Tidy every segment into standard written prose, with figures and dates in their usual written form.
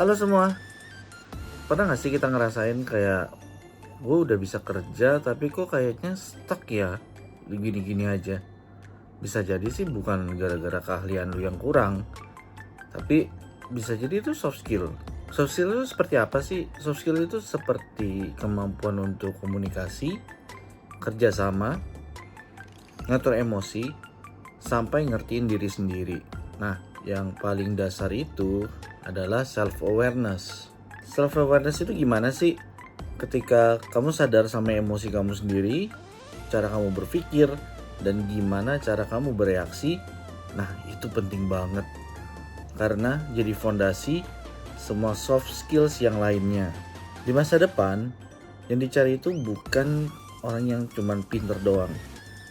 Halo semua, pernah gak sih kita ngerasain kayak gue udah bisa kerja tapi kok kayaknya stuck ya gini-gini aja. Bisa jadi sih bukan gara-gara keahlian lu yang kurang, tapi bisa jadi itu soft skill. Soft skill itu seperti apa sih? Soft skill itu seperti kemampuan untuk komunikasi, kerjasama, ngatur emosi, sampai ngertiin diri sendiri. Nah, yang paling dasar itu adalah self-awareness. Self-awareness itu gimana sih? Ketika kamu sadar sama emosi kamu sendiri, cara kamu berpikir, dan gimana cara kamu bereaksi, nah itu penting banget. Karena jadi fondasi semua soft skills yang lainnya. Di masa depan, yang dicari itu bukan orang yang cuman pinter doang,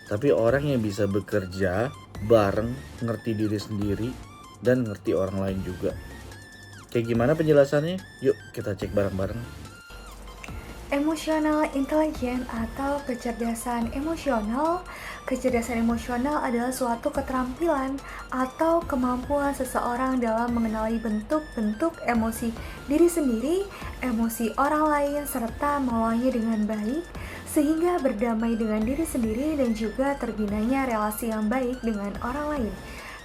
tapi orang yang bisa bekerja bareng, ngerti diri sendiri, dan ngerti orang lain juga. Kayak gimana penjelasannya? Yuk kita cek bareng-bareng. Emotional intelligence atau kecerdasan emosional. Kecerdasan emosional adalah suatu keterampilan atau kemampuan seseorang dalam mengenali bentuk-bentuk emosi diri sendiri, emosi orang lain, serta mengolahnya dengan baik sehingga berdamai dengan diri sendiri dan juga terbinanya relasi yang baik dengan orang lain.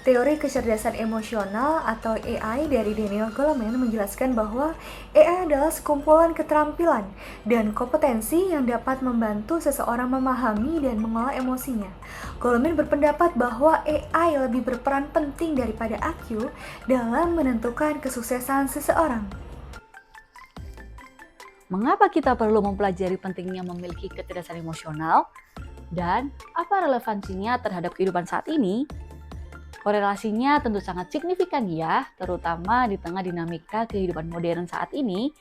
Teori kecerdasan emosional atau AI dari Daniel Goleman menjelaskan bahwa AI adalah sekumpulan keterampilan dan kompetensi yang dapat membantu seseorang memahami dan mengolah emosinya. Goleman berpendapat bahwa AI lebih berperan penting daripada IQ dalam menentukan kesuksesan seseorang. Mengapa kita perlu mempelajari pentingnya memiliki kecerdasan emosional? Dan apa relevansinya terhadap kehidupan saat ini? Korelasinya tentu sangat signifikan ya, terutama di tengah dinamika kehidupan modern saat ini.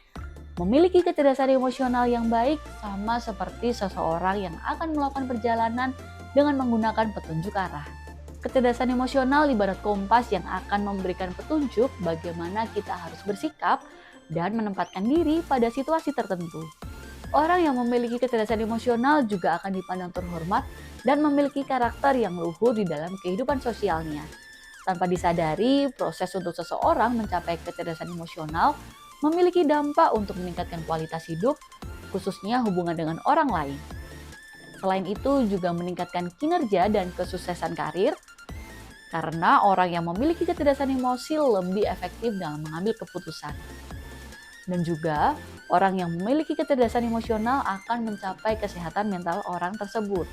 Memiliki kecerdasan emosional yang baik sama seperti seseorang yang akan melakukan perjalanan dengan menggunakan petunjuk arah. Kecerdasan emosional ibarat kompas yang akan memberikan petunjuk bagaimana kita harus bersikap dan menempatkan diri pada situasi tertentu. Orang yang memiliki kecerdasan emosional juga akan dipandang terhormat dan memiliki karakter yang luhur di dalam kehidupan sosialnya. Tanpa disadari, proses untuk seseorang mencapai kecerdasan emosional memiliki dampak untuk meningkatkan kualitas hidup, khususnya hubungan dengan orang lain. Selain itu juga meningkatkan kinerja dan kesuksesan karir, karena orang yang memiliki kecerdasan emosi lebih efektif dalam mengambil keputusan. Dan juga, orang yang memiliki kecerdasan emosional akan mencapai kesehatan mental orang tersebut.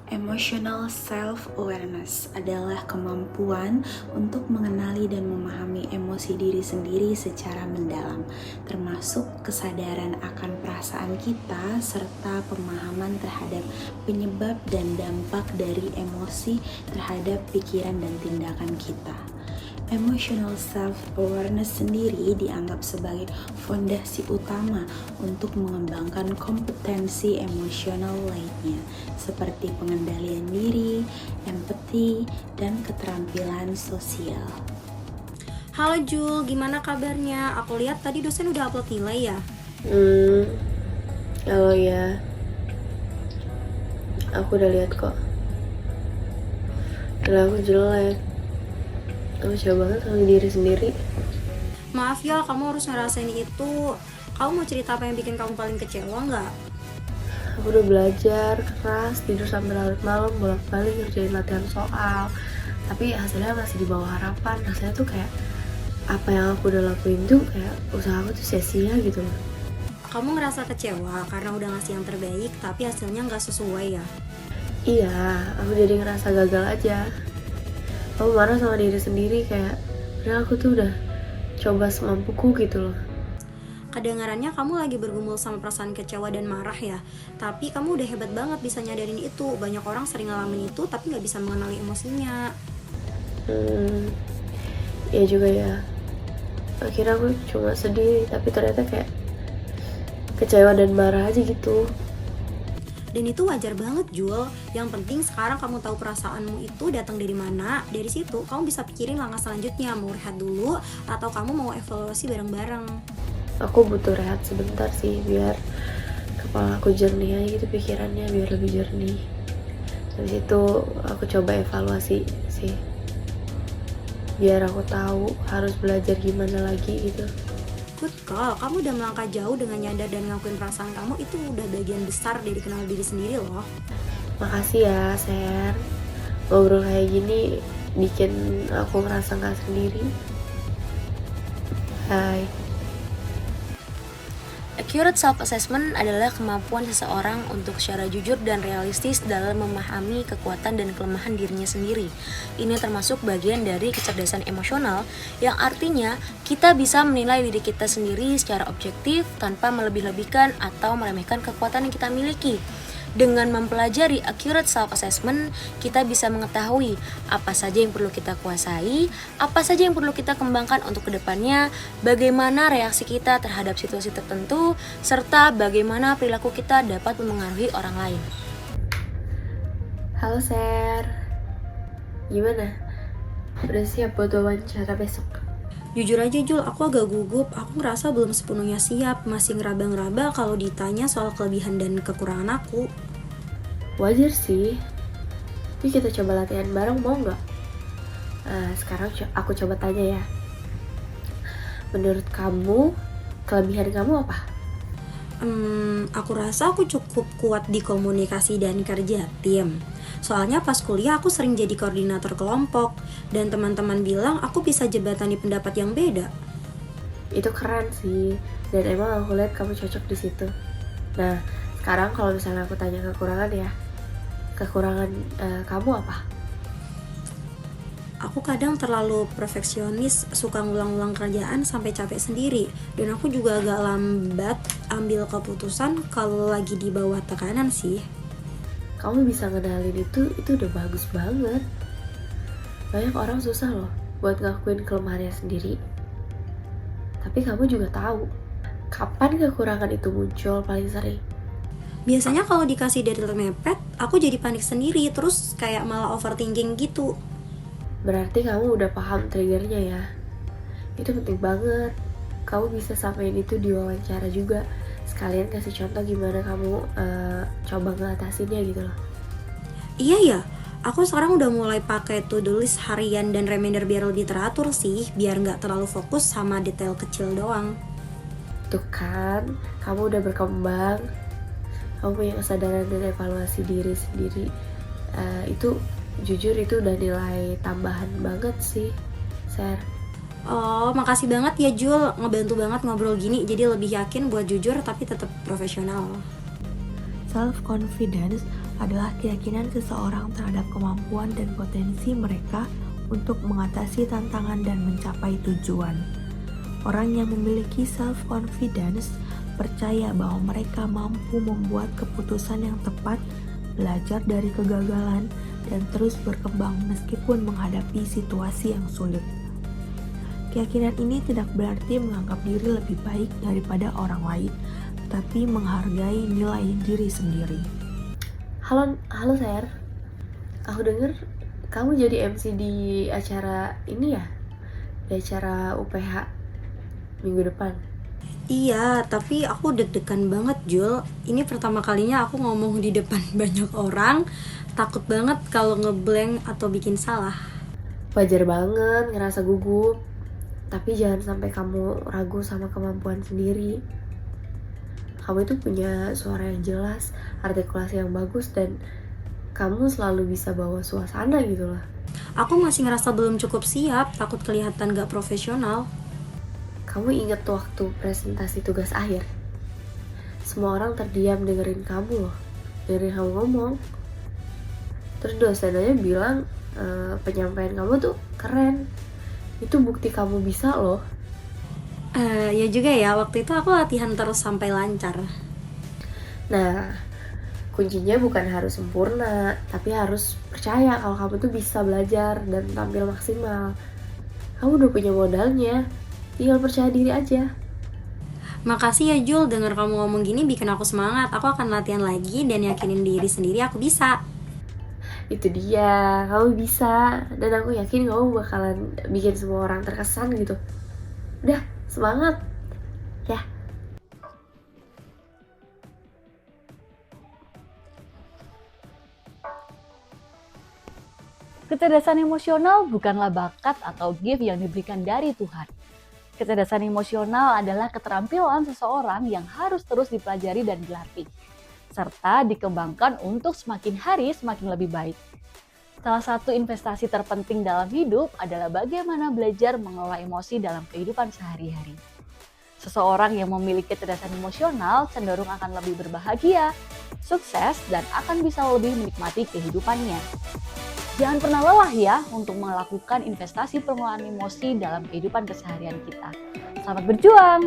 Emotional self-awareness adalah kemampuan untuk mengenali dan memahami emosi diri sendiri secara mendalam, termasuk kesadaran akan perasaan kita serta pemahaman terhadap penyebab dan dampak dari emosi terhadap pikiran dan tindakan kita. Emotional self-awareness sendiri dianggap sebagai fondasi utama untuk mengembangkan kompetensi emosional lainnya, seperti pengendalian diri, empati, dan keterampilan sosial. Halo Jul, gimana kabarnya? Aku lihat tadi dosen udah upload nilai ya? Halo ya. Aku udah lihat kok. Nilai aku jelek. Aku coba banget sama diri sendiri. Maaf ya, kamu harus ngerasain itu. Kamu mau cerita apa yang bikin kamu paling kecewa nggak? Aku udah belajar keras, tidur sampai larut malam, bolak-balik ngerjain latihan soal, tapi hasilnya masih di bawah harapan. Rasanya tuh kayak apa yang aku udah lakuin tuh kayak usaha aku tuh sia-sia gitu loh. Kamu ngerasa kecewa karena udah ngasih yang terbaik tapi hasilnya nggak sesuai ya? Iya, aku jadi ngerasa gagal aja. Aku marah sama diri sendiri kayak padahal aku tuh udah coba semampuku gitu loh. Kedengarannya kamu lagi bergumul sama perasaan kecewa dan marah ya. Tapi kamu udah hebat banget bisa nyadarin itu. Banyak orang sering ngalamin itu tapi gak bisa mengenali emosinya. Iya juga ya. Akhirnya aku cuma sedih, tapi ternyata kayak kecewa dan marah aja gitu. Dan itu wajar banget Jul. Yang penting sekarang kamu tahu perasaanmu itu datang dari mana. Dari situ kamu bisa pikirin langkah selanjutnya. Mau rehat dulu atau kamu mau evaluasi bareng-bareng. Aku butuh rehat sebentar sih biar kepala aku jernih aja gitu, pikirannya biar lebih jernih. Dari situ aku coba evaluasi sih, biar aku tahu harus belajar gimana lagi gitu. Good call, kamu udah melangkah jauh dengan nyadar dan ngakuin perasaan kamu. Itu udah bagian besar dari kenal diri sendiri loh. Makasih ya, Ser. Ngobrol kayak gini bikin aku ngerasa gak sendiri. Hai. Accurate self-assessment adalah kemampuan seseorang untuk secara jujur dan realistis dalam memahami kekuatan dan kelemahan dirinya sendiri. Ini termasuk bagian dari kecerdasan emosional, yang artinya kita bisa menilai diri kita sendiri secara objektif tanpa melebih-lebihkan atau meremehkan kekuatan yang kita miliki. Dengan mempelajari accurate self-assessment, kita bisa mengetahui apa saja yang perlu kita kuasai, apa saja yang perlu kita kembangkan untuk kedepannya, bagaimana reaksi kita terhadap situasi tertentu, serta bagaimana perilaku kita dapat memengaruhi orang lain. Halo, Ser. Gimana? Udah siap buat wawancara besok? Jujur aja Jul, aku agak gugup. Aku ngerasa belum sepenuhnya siap, masih ngeraba-ngeraba kalau ditanya soal kelebihan dan kekurangan aku. Wajar sih. Yuk kita coba latihan bareng, mau nggak? Sekarang aku coba tanya ya. Menurut kamu, kelebihan kamu apa? Aku rasa aku cukup kuat di komunikasi dan kerja tim. Soalnya pas kuliah aku sering jadi koordinator kelompok, dan teman-teman bilang aku bisa jembatani pendapat yang beda. Itu keren sih, dan emang aku lihat kamu cocok di situ. Nah, sekarang kalau misalnya aku tanya kekurangan ya, kekurangan kamu apa? Aku kadang terlalu perfeksionis, suka ngulang-ulang kerjaan sampai capek sendiri, dan aku juga agak lambat ambil keputusan kalau lagi di bawah tekanan sih. Kamu bisa ngenalin itu udah bagus banget. Banyak orang susah loh buat ngakuin kelemahannya sendiri. Tapi kamu juga tahu kapan kekurangan itu muncul paling sering. Biasanya kalau dikasih deadline mepet, aku jadi panik sendiri, terus kayak malah overthinking gitu. Berarti kamu udah paham triggernya ya. Itu penting banget. Kamu bisa sampaikan itu di wawancara juga. Sekalian kasih contoh gimana kamu coba ngatasinnya gitu loh. Iya ya, aku sekarang udah mulai pakai to-do list harian dan reminder biar lebih teratur sih, biar nggak terlalu fokus sama detail kecil doang. Tuh kan, kamu udah berkembang. Kamu punya kesadaran dan evaluasi diri sendiri. Itu jujur itu udah nilai tambahan banget sih, Ser. Oh, makasih banget ya Jul, ngebantu banget ngobrol gini, jadi lebih yakin buat jujur tapi tetap profesional. Self-confidence adalah keyakinan seseorang terhadap kemampuan dan potensi mereka untuk mengatasi tantangan dan mencapai tujuan. Orang yang memiliki self-confidence percaya bahwa mereka mampu membuat keputusan yang tepat, belajar dari kegagalan, dan terus berkembang meskipun menghadapi situasi yang sulit. Keyakinan ini tidak berarti menganggap diri lebih baik daripada orang lain, tapi menghargai nilai diri sendiri. Halo Ser. Aku denger kamu jadi MC di acara ini ya? Di acara UPH minggu depan. Iya, tapi aku deg-degan banget Jul. Ini pertama kalinya aku ngomong di depan banyak orang. Takut banget kalau ngeblank atau bikin salah. Wajar banget ngerasa gugup. Tapi jangan sampai kamu ragu sama kemampuan sendiri. Kamu itu punya suara yang jelas, artikulasi yang bagus, dan kamu selalu bisa bawa suasana gitu loh. Aku masih ngerasa belum cukup siap, takut kelihatan gak profesional. Kamu inget waktu presentasi tugas akhir? Semua orang terdiam dengerin kamu loh, dengerin kamu ngomong. Terus dosen aja bilang penyampaian kamu tuh keren. Itu bukti kamu bisa loh. Ya juga ya, waktu itu aku latihan terus sampai lancar. Nah, kuncinya bukan harus sempurna, tapi harus percaya kalau kamu tuh bisa belajar dan tampil maksimal. Kamu udah punya modalnya, tinggal percaya diri aja. Makasih ya Jul, denger kamu ngomong gini bikin aku semangat. Aku akan latihan lagi dan yakinin diri sendiri aku bisa. Itu dia, kamu bisa. Dan aku yakin kamu bakalan bikin semua orang terkesan gitu. Udah, semangat ya. Kecerdasan emosional bukanlah bakat atau gift yang diberikan dari Tuhan. Kecerdasan emosional adalah keterampilan seseorang yang harus terus dipelajari dan dilatih, serta dikembangkan untuk semakin hari semakin lebih baik. Salah satu investasi terpenting dalam hidup adalah bagaimana belajar mengelola emosi dalam kehidupan sehari-hari. Seseorang yang memiliki kecerdasan emosional cenderung akan lebih berbahagia, sukses, dan akan bisa lebih menikmati kehidupannya. Jangan pernah lelah ya untuk melakukan investasi pengelolaan emosi dalam kehidupan keseharian kita. Selamat berjuang!